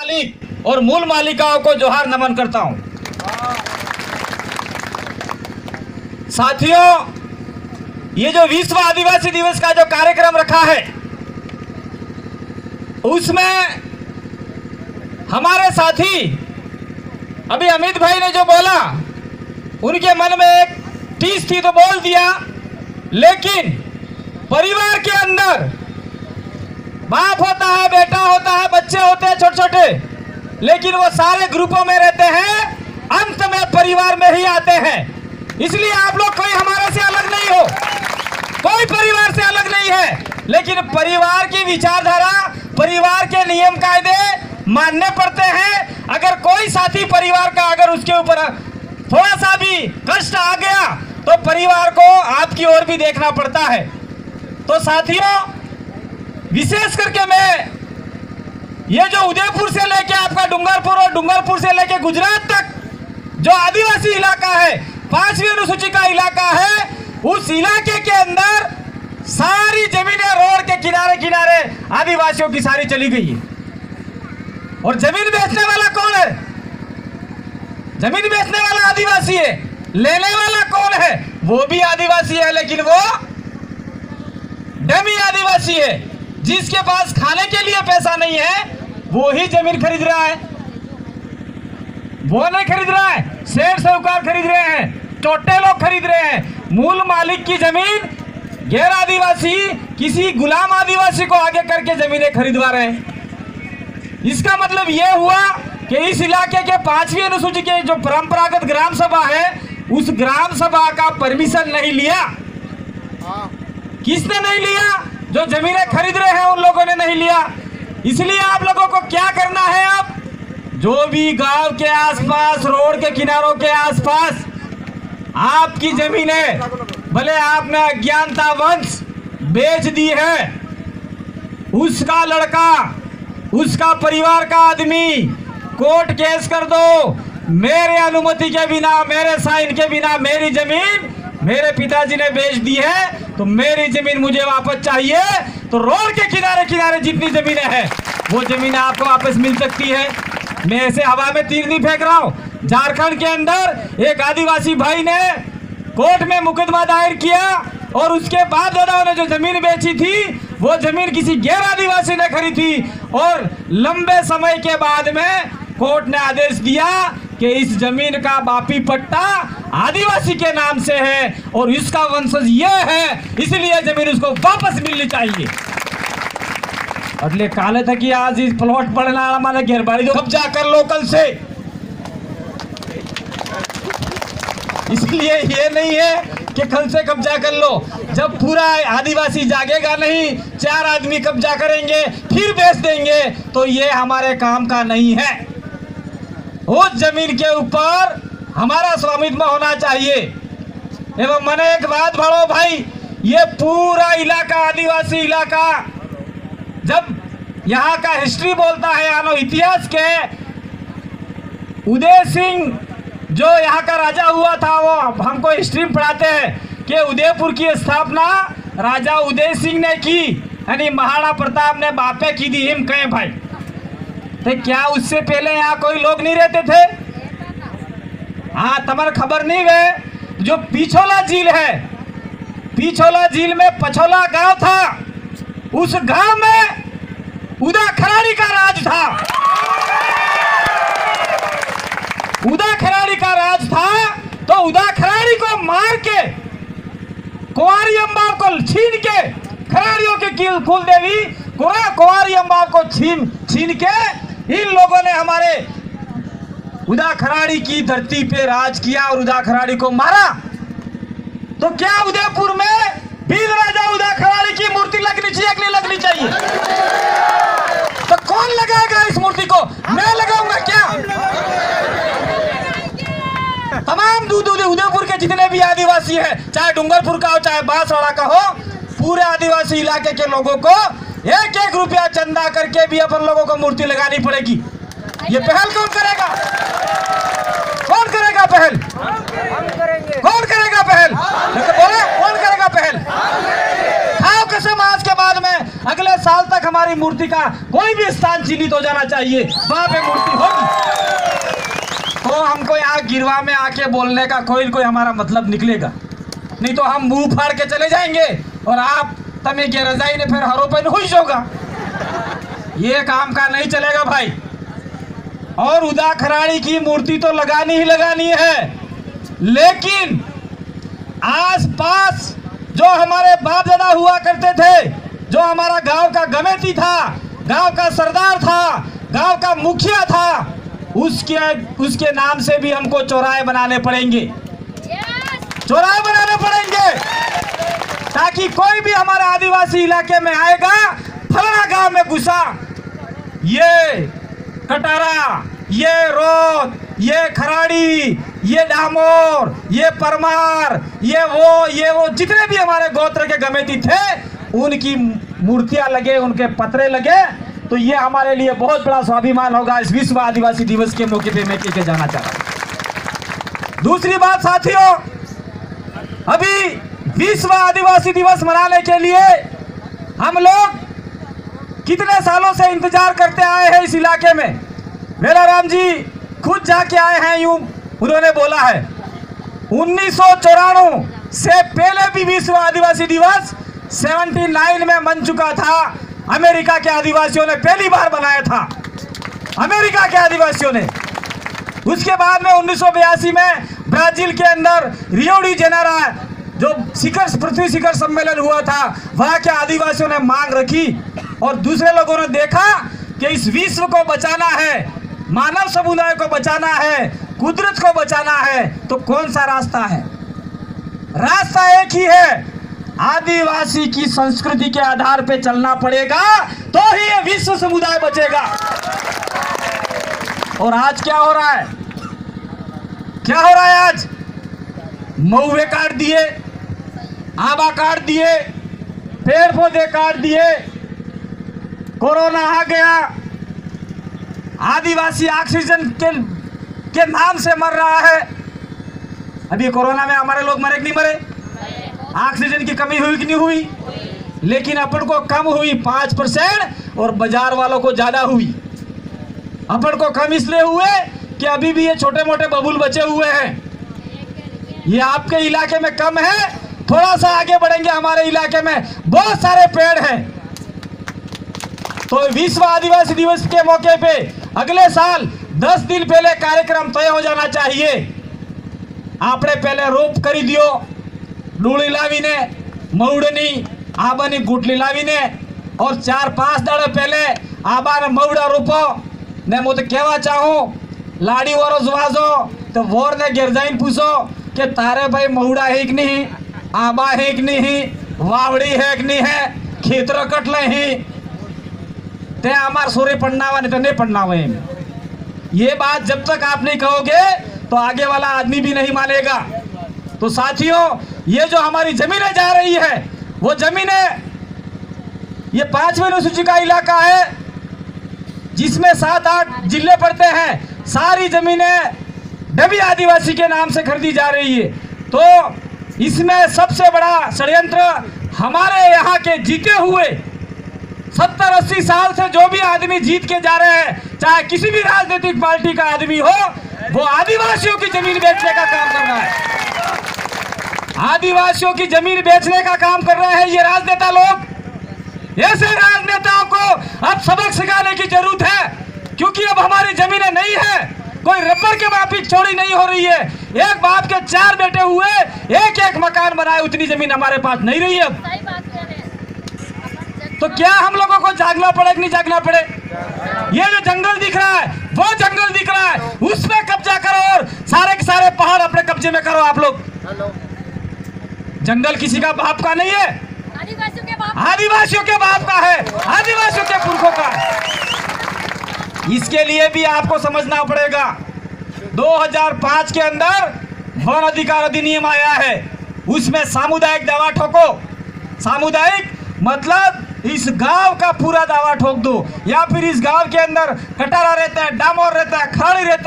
मालिक और मूल मालिकाओं को जोहार नमन करता हूं। साथियों, ये जो विश्व आदिवासी दिवस का जो कार्यक्रम रखा है, उसमें हमारे साथी अभी अमित भाई ने जो बोला, उनके मन में एक टीस थी तो बोल दिया, लेकिन परिवार के अंदर बाप होता है, बेटा होता है, बच्चे होते हैं छोटे छोटे, लेकिन वो सारे ग्रुपों में रहते हैं, अंत में परिवार में ही आते हैं। इसलिए आप लोग कोई हमारे से अलग नहीं हो, कोई परिवार से अलग नहीं है, लेकिन परिवार की विचारधारा, परिवार के नियम कायदे मानने पड़ते हैं। अगर कोई साथी परिवार का अगर उसके ऊपर थोड़ा सा भी कष्ट आ गया तो परिवार को आपकी ओर भी देखना पड़ता है। तो साथियों, विशेष करके मैं ये जो उदयपुर से लेके आपका डूंगरपुर और डूंगरपुर से लेके गुजरात तक जो आदिवासी इलाका है, 5वीं अनुसूची का इलाका है, उस इलाके के अंदर सारी जमीनें रोड के किनारे किनारे आदिवासियों की सारी चली गई है। और जमीन बेचने वाला कौन है? जमीन बेचने वाला आदिवासी है, लेने वाला कौन है? वो भी आदिवासी है, लेकिन वो डमी आदिवासी है। जिसके पास खाने के लिए पैसा नहीं है, वो ही जमीन खरीद रहा है। वो नहीं खरीद रहा है, सेठ साहूकार खरीद रहे हैं, छोटे लोग खरीद रहे हैं। मूल मालिक की जमीन गैर आदिवासी किसी गुलाम आदिवासी को आगे करके जमीनें खरीदवा रहे हैं। इसका मतलब यह हुआ कि इस इलाके के 5वीं अनुसूची के जो परंपरागत ग्राम सभा है, उस ग्राम सभा का परमिशन नहीं लिया। किसने नहीं लिया? जो जमीनें खरीद रहे हैं उन लोगों ने नहीं लिया। इसलिए आप लोगों को क्या करना है, अब जो भी गांव के आसपास, रोड के किनारों के आसपास आपकी जमीनें भले आपने अज्ञानतावश बेच दी है, उसका लड़का, उसका परिवार का आदमी कोर्ट केस कर दो। मेरे अनुमति के बिना, मेरे साइन के बिना मेरी जमीन मेरे पिताजी ने बेच दी है, तो मेरी जमीन मुझे वापस चाहिए। तो रोड के किनारे किनारे जितनी जमीनें हैं, वो जमीनें आपको वापस मिल सकती है। मैं ऐसे हवा में तीर नहीं फेंक रहा हूं। झारखंड के अंदर एक आदिवासी भाई ने कोर्ट में मुकदमा दायर किया और उसके बाप दादाओं ने जो जमीन बेची थी, वो जमीन किसी गैर आदिवासी ने खरीदी थी। और लंबे समय के बाद में कोर्ट ने आदेश दिया कि इस जमीन का बापी पट्टा आदिवासी के नाम से है और इसका वंशज ये है, इसलिए जमीन उसको वापस मिलनी चाहिए। अगले काले था कि आज इस प्लॉट पड़ना हमारे घेरबाड़ी जो कब्जा कर लो कल से। इसलिए ये नहीं है कि कल से कब्जा कर लो। जब पूरा आदिवासी जागेगा नहीं, 4 आदमी कब्जा करेंगे फिर बेच देंगे, तो ये हमारे काम का नहीं है। उस जमीन के ऊपर हमारा स्वामित्व होना चाहिए। एवं मैंने एक बात भाड़ो भाई, ये पूरा इलाका आदिवासी इलाका, जब यहाँ का हिस्ट्री बोलता है, यानो इतिहास के, उदय सिंह जो यहाँ का राजा हुआ था, वो हमको हिस्ट्री में पढ़ाते हैं कि उदयपुर की स्थापना राजा उदय सिंह ने की, यानी महाराणा प्रताप ने बापे की दी। हिम कहें भाई, तो क्या उससे पहले यहाँ कोई लोग नहीं रहते थे? हाँ, तुम्हारे खबर नहीं गए, जो पिछोला झील है, पिछोला झील में पछोला गांव था, उस गांव में उदा खराड़ी का राज था। उदा खराड़ी का राज था, तो उदा खराड़ी को मार के, कुंवारी अम्बा को छीन के, खराड़ियों के कुल देवी कुंवारी अम्बा को छीन के इन लोगों ने हमारे उदा खराड़ी की धरती पे राज किया और उदा खराड़ी को मारा। तो क्या उदयपुर में वीर राजा उदा खराड़ी की मूर्ति लगनी चाहिए कि नहीं लगनी चाहिए? तो कौन लगाएगा इस मूर्ति को? मैं लगाऊंगा क्या? तमाम उदयपुर के जितने भी आदिवासी हैं, चाहे डूंगरपुर का हो चाहे बांसवाड़ा का हो, पूरे आदिवासी इलाके के लोगों को 1-1 रुपया चंदा करके भी अपन लोगों को मूर्ति लगानी पड़ेगी। ये पहल कौन करेगा? कौन करेगा पहल? कौन करेगा पहल? बोले कौन करेगा पहल? खाओ कसम, आज के बाद में अगले साल तक हमारी मूर्ति का कोई भी स्थान चिन्हित हो जाना चाहिए, वहां पे मूर्ति होगी। तो हमको यहाँ गिरवा में आके बोलने का कोई हमारा मतलब निकलेगा नहीं, तो हम मुंह फाड़ के चले जाएंगे और आप तमे के रजाई ने फिर हरों पर खुश होगा। ये काम का नहीं चलेगा भाई। और उदा खराड़ी की मूर्ति तो लगानी ही लगानी है, लेकिन आस पास जो हमारे बाप दादा हुआ करते थे, जो हमारा गांव का गमेती था, गांव का सरदार था, गांव का मुखिया था, उसके नाम से भी हमको चौराहे बनाने पड़ेंगे, चौराहे बनाने पड़ेंगे, ताकि कोई भी हमारे आदिवासी इलाके में आएगा, फलाना गांव में घुसा, ये कटारा, ये रोद, ये खराड़ी, ये डामोर, ये परमार, ये वो जितने भी हमारे गोत्र के गमेती थे, उनकी मूर्तियां लगे, उनके पतरे लगे, तो ये हमारे लिए बहुत बड़ा स्वाभिमान होगा। इस विश्व आदिवासी दिवस के मौके पे मैं के जाना चाहता हूं। दूसरी बात साथियों, अभी विश्व आदिवासी दिवस मनाने के लिए हम लोग कितने सालों से इंतजार करते आए हैं। इस इलाके में मेलाराम जी खुद जाके आए हैं, यूं उन्होंने बोला है 1994 से पहले भी विश्व आदिवासी दिवस 79 में बन चुका था। अमेरिका के आदिवासियों ने पहली बार बनाया था, अमेरिका के आदिवासियों ने। उसके बाद में 1982 में ब्राजील के अंदर रियो डी जेनेरो जो पृथ्वी शिखर सम्मेलन हुआ था, वहां के आदिवासियों ने मांग रखी और दूसरे लोगों ने देखा कि इस विश्व को बचाना है, मानव समुदाय को बचाना है, कुदरत को बचाना है, तो कौन सा रास्ता है? रास्ता एक ही है, आदिवासी की संस्कृति के आधार पे चलना पड़ेगा, तो ही ये विश्व समुदाय बचेगा। और आज क्या हो रहा है? क्या हो रहा है आज? महुए काट दिए, आबा काट दिए, पेड़ पौधे काट दिए, कोरोना आ गया, आदिवासी ऑक्सीजन के नाम से मर रहा है। अभी कोरोना में हमारे लोग मरे कि नहीं मरे? ऑक्सीजन की कमी हुई कि नहीं हुई? लेकिन अपन को कम हुई 5% और बाजार वालों को ज्यादा हुई। अपन को कम इसलिए हुए कि अभी भी ये छोटे मोटे बबूल बचे हुए हैं। ये आपके इलाके में कम है, थोड़ा सा आगे बढ़ेंगे हमारे इलाके में बहुत सारे पेड़ हैं। तो विश्व आदिवासी दिवस के मौके पे अगले साल 10 दिन पहले कार्यक्रम तय हो जाना चाहिए। आपने पहले रोप करी दियो, डूड़ी लावीने, मऊड़नी आबानी गुटली लावीने, और 4-5 दाड़े पहले आबा ने मऊड़ा रोपो ने। मैं तो कहवा चाहूँ लाड़ी वारो जुआजो तो वोर ने गिरजाइन पूछो कि तारे भाई मऊड़ा है कि नहीं, आबा है कि नहीं, वावड़ी है कि नहीं है, खेतर कटले ही ते हमार सोरे पढ़नावा नहीं तो नहीं पढ़नावा। ये बात जब तक आप नहीं कहोगे तो आगे वाला आदमी भी नहीं मानेगा। तो साथियों, ये जो हमारी जमीनें जा रही है, वो जमीनें, ये 5वें अनुसूची का इलाका है जिसमें 7-8 जिले पड़ते हैं। सारी जमीनें डबी आदिवासी के नाम से खरीदी जा रही है। तो इसमें सबसे बड़ा षड्यंत्र हमारे यहाँ के जीते हुए 70-80 साल से जो भी आदमी जीत के जा रहे हैं, चाहे किसी भी राजनीतिक पार्टी का आदमी हो, वो आदिवासियों की जमीन बेचने का काम कर रहा है। आदिवासियों की जमीन बेचने का काम कर रहे हैं ये राजनेता लोग। ऐसे राजनेताओं को अब सबक सिखाने की जरूरत है, क्योंकि अब हमारी जमीनें नहीं है, कोई रबर के माफिक चोरी नहीं हो रही है। एक बाप के 4 बेटे हुए, एक मकान बनाए, उतनी जमीन हमारे पास नहीं रही है। तो क्या हम लोगों को जागना पड़े कि नहीं जागना पड़े? ये जो जंगल दिख रहा है, वो जंगल दिख रहा है, उसमें कब्जा करो और सारे के सारे पहाड़ अपने कब्जे में करो आप लोग। जंगल किसी का बाप का नहीं है, आदिवासियों के बाप का है, आदिवासियों के पुरखों का है। इसके लिए भी आपको समझना पड़ेगा। 2005 के अंदर वन अधिकार अधिनियम आया है, उसमें सामुदायिक दावा ठोको। सामुदायिक मतलब इस गांव का पूरा दावा ठोक दो, या फिर इस गांव के अंदर कटारा रहता है, डामोर रहता है, खराड़ी रहता है।